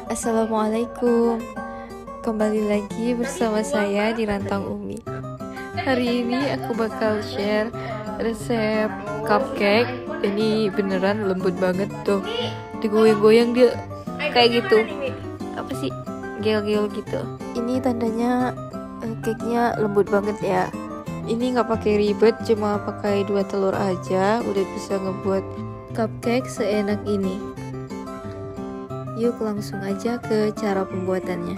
Assalamualaikum. Kembali lagi bersama saya di Rantang Umi. Hari ini aku bakal share resep cupcake. Ini beneran lembut banget tuh. Digoyang-goyang dia kayak gitu. Apa sih? Gel-gel gitu. Ini tandanya cake-nya lembut banget ya. Ini nggak pakai ribet, cuma pakai 2 telur aja udah bisa ngebuat cupcake seenak ini. Yuk langsung aja ke cara pembuatannya.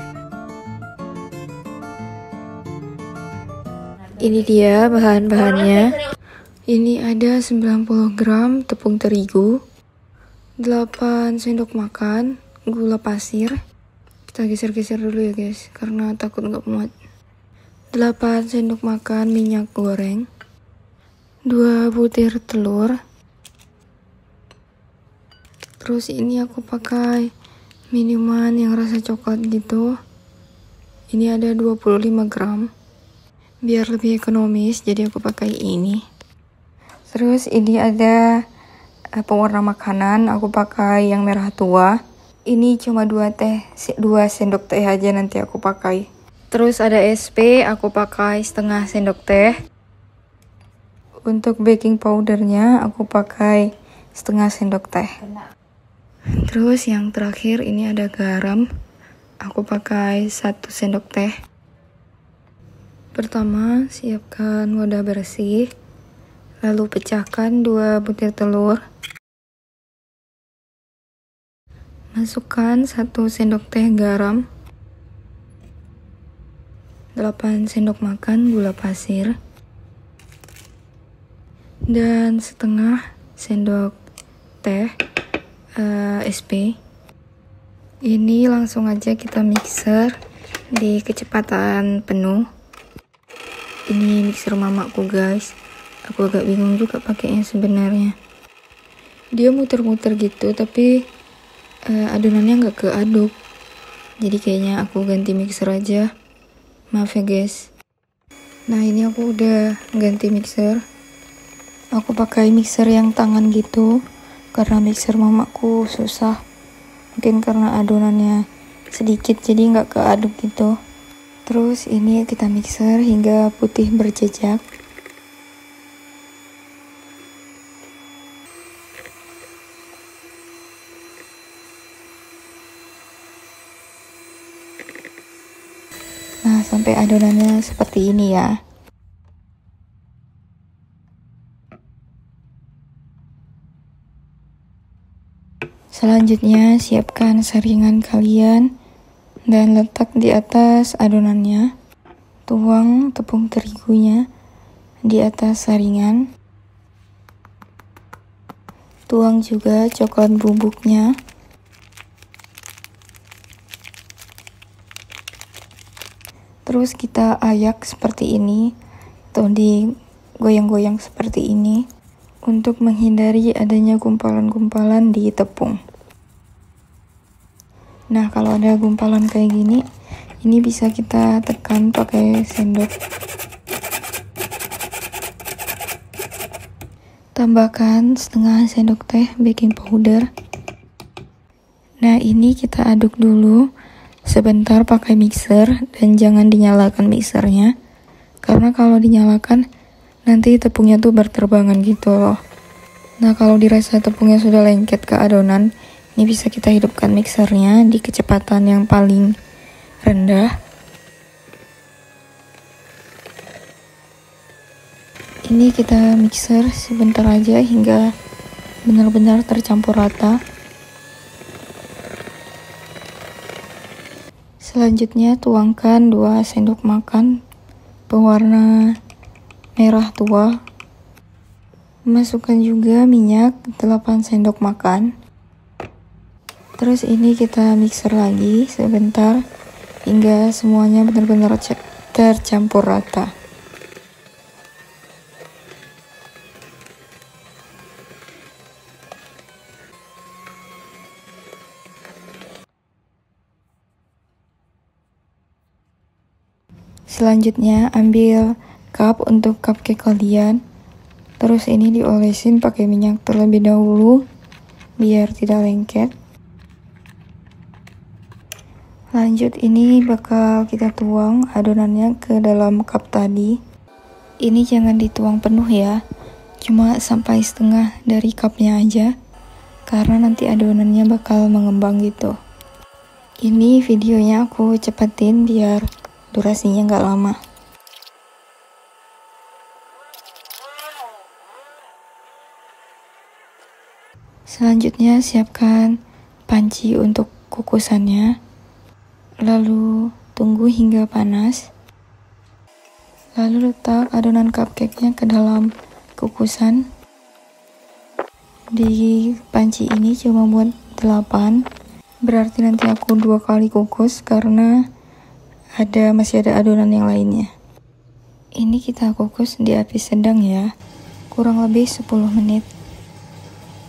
Ini dia bahan-bahannya. Ini ada 90 gram tepung terigu, 8 sendok makan gula pasir. Kita geser-geser dulu ya guys, karena takut nggak muat. 8 sendok makan minyak goreng, 2 butir telur. Terus ini aku pakai minuman yang rasa coklat gitu. Ini ada 25 gram. Biar lebih ekonomis, jadi aku pakai ini. Terus ini ada pewarna makanan, aku pakai yang merah tua. Ini cuma 2 sendok teh aja nanti aku pakai. Terus ada SP, aku pakai setengah sendok teh. Untuk baking powdernya aku pakai setengah sendok teh. Terus yang terakhir ini ada garam, aku pakai 1 sendok teh. Pertama, siapkan wadah bersih, lalu pecahkan 2 butir telur. Masukkan 1 sendok teh garam, 8 sendok makan gula pasir, dan setengah sendok teh SP. Ini langsung aja kita mixer di kecepatan penuh. Ini mixer mamaku guys. Aku agak bingung juga pakainya sebenarnya. Dia muter-muter gitu, tapi adonannya nggak keaduk. Jadi kayaknya aku ganti mixer aja. Maaf ya guys. Nah ini aku udah ganti mixer. Aku pakai mixer yang tangan gitu, karena mixer mamaku susah. Mungkin karena adonannya sedikit jadi nggak keaduk gitu. Terus ini kita mixer hingga putih berjejak. Nah sampai adonannya seperti ini ya. Selanjutnya siapkan saringan kalian dan letak di atas adonannya. Tuang tepung terigunya di atas saringan. Tuang juga coklat bubuknya. Terus kita ayak seperti ini atau digoyang-goyang seperti ini untuk menghindari adanya gumpalan-gumpalan di tepung. Nah, kalau ada gumpalan kayak gini, ini bisa kita tekan pakai sendok. Tambahkan setengah sendok teh baking powder. Nah, ini kita aduk dulu sebentar pakai mixer dan jangan dinyalakan mixernya. Karena kalau dinyalakan nanti tepungnya tuh berterbangan gitu loh. Nah, kalau dirasa tepungnya sudah lengket ke adonan, ini bisa kita hidupkan mixernya di kecepatan yang paling rendah. Ini kita mixer sebentar aja hingga benar-benar tercampur rata. Selanjutnya tuangkan 2 sendok makan pewarna merah tua. Masukkan juga minyak 8 sendok makan. Terus ini kita mixer lagi sebentar hingga semuanya benar-benar tercampur rata. Selanjutnya ambil cup untuk cupcake kalian. Terus ini diolesin pakai minyak terlebih dahulu biar tidak lengket. Lanjut ini bakal kita tuang adonannya ke dalam cup tadi. Ini jangan dituang penuh ya, cuma sampai setengah dari cupnya aja, karena nanti adonannya bakal mengembang gitu. Ini videonya aku cepetin biar durasinya nggak lama. Selanjutnya siapkan panci untuk kukusannya, lalu tunggu hingga panas, lalu letak adonan cupcake-nya ke dalam kukusan. Di panci ini cuma buat 8, berarti nanti aku 2 kali kukus karena masih ada adonan yang lainnya. Ini kita kukus di api sedang ya, kurang lebih 10 menit.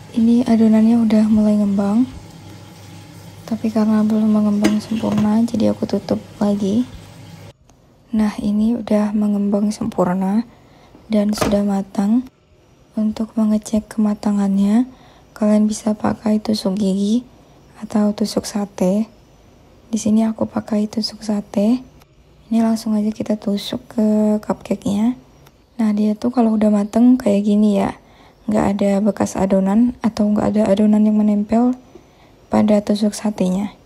Ini adonannya udah mulai ngembang, tapi karena belum mengembang sempurna jadi aku tutup lagi. Nah ini udah mengembang sempurna dan sudah matang. Untuk mengecek kematangannya kalian bisa pakai tusuk gigi atau tusuk sate. Di sini aku pakai tusuk sate. Ini langsung aja kita tusuk ke cupcake-nya. Nah dia tuh kalau udah mateng kayak gini ya, nggak ada bekas adonan atau nggak ada adonan yang menempel pada tusuk satenya.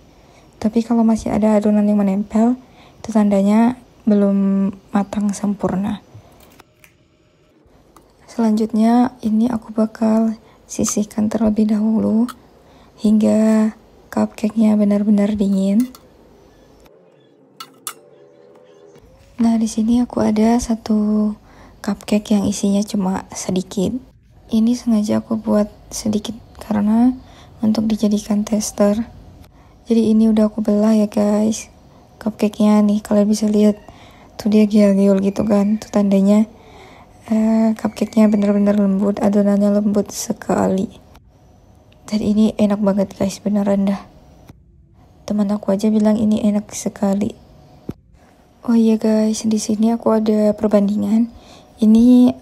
Tapi kalau masih ada adonan yang menempel, itu tandanya belum matang sempurna. Selanjutnya ini aku bakal sisihkan terlebih dahulu hingga cupcake-nya benar-benar dingin. Nah di sini aku ada 1 cupcake yang isinya cuma sedikit. Ini sengaja aku buat sedikit karena untuk dijadikan tester. Jadi ini udah aku belah ya guys. Cupcake-nya nih kalian bisa lihat tuh dia gial-gial gitu kan. Itu tandanya cupcake-nya bener-bener lembut, adonannya lembut sekali. Dan ini enak banget guys, beneran dah. Teman aku aja bilang ini enak sekali. Oh iya guys, di sini aku ada perbandingan. Ini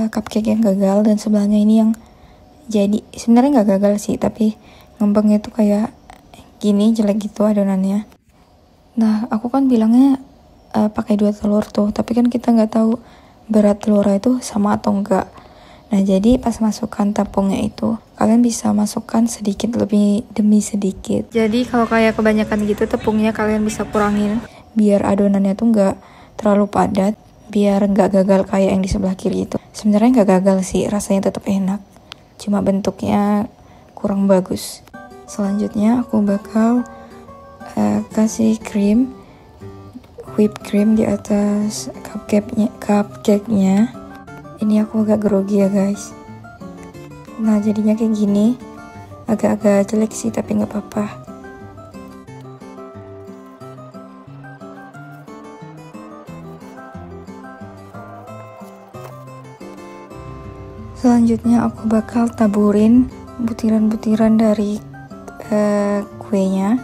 cupcake yang gagal dan sebelahnya ini yang jadi. Sebenarnya nggak gagal sih, tapi ngembangnya tuh kayak gini, jelek gitu adonannya. Nah aku kan bilangnya pakai 2 telur tuh, tapi kan kita nggak tahu berat telurnya itu sama atau enggak. Nah jadi pas masukkan tepungnya itu kalian bisa masukkan sedikit lebih demi sedikit. Jadi kalau kayak kebanyakan gitu tepungnya kalian bisa kurangin biar adonannya tuh nggak terlalu padat, biar nggak gagal kayak yang di sebelah kiri itu. Sebenarnya nggak gagal sih, rasanya tetap enak, cuma bentuknya kurang bagus. Selanjutnya aku bakal kasih whipped cream di atas cupcake-nya. Ini aku agak grogi ya guys. Nah jadinya kayak gini, agak-agak jelek sih tapi nggak apa-apa. Selanjutnya aku bakal taburin butiran-butiran dari kuenya.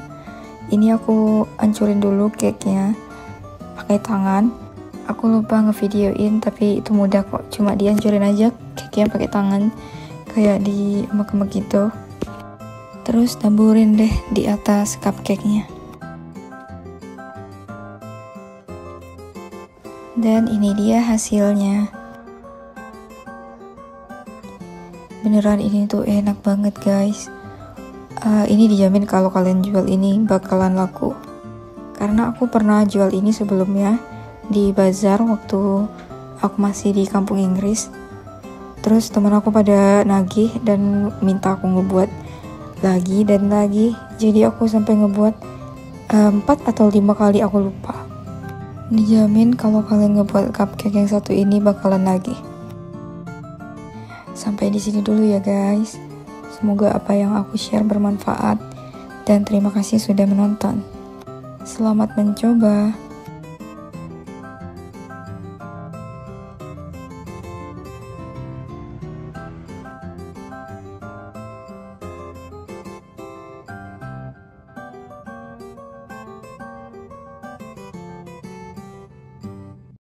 Ini aku hancurin dulu cake-nya pakai tangan. Aku lupa ngevideoin tapi itu mudah kok, cuma dihancurin aja cake-nya pakai tangan kayak di emek-emek gitu. Terus taburin deh di atas cupcake-nya. Dan ini dia hasilnya. Beneran ini tuh enak banget guys. Ini dijamin kalau kalian jual ini bakalan laku. Karena aku pernah jual ini sebelumnya di bazar waktu aku masih di kampung Inggris. Terus teman aku pada nagih dan minta aku ngebuat lagi dan lagi. Jadi aku sampai ngebuat 4 atau 5 kali, aku lupa. Dijamin kalau kalian ngebuat cupcake yang satu ini bakalan lagi. Sampai di sini dulu ya guys. Semoga apa yang aku share bermanfaat dan terima kasih sudah menonton. Selamat mencoba.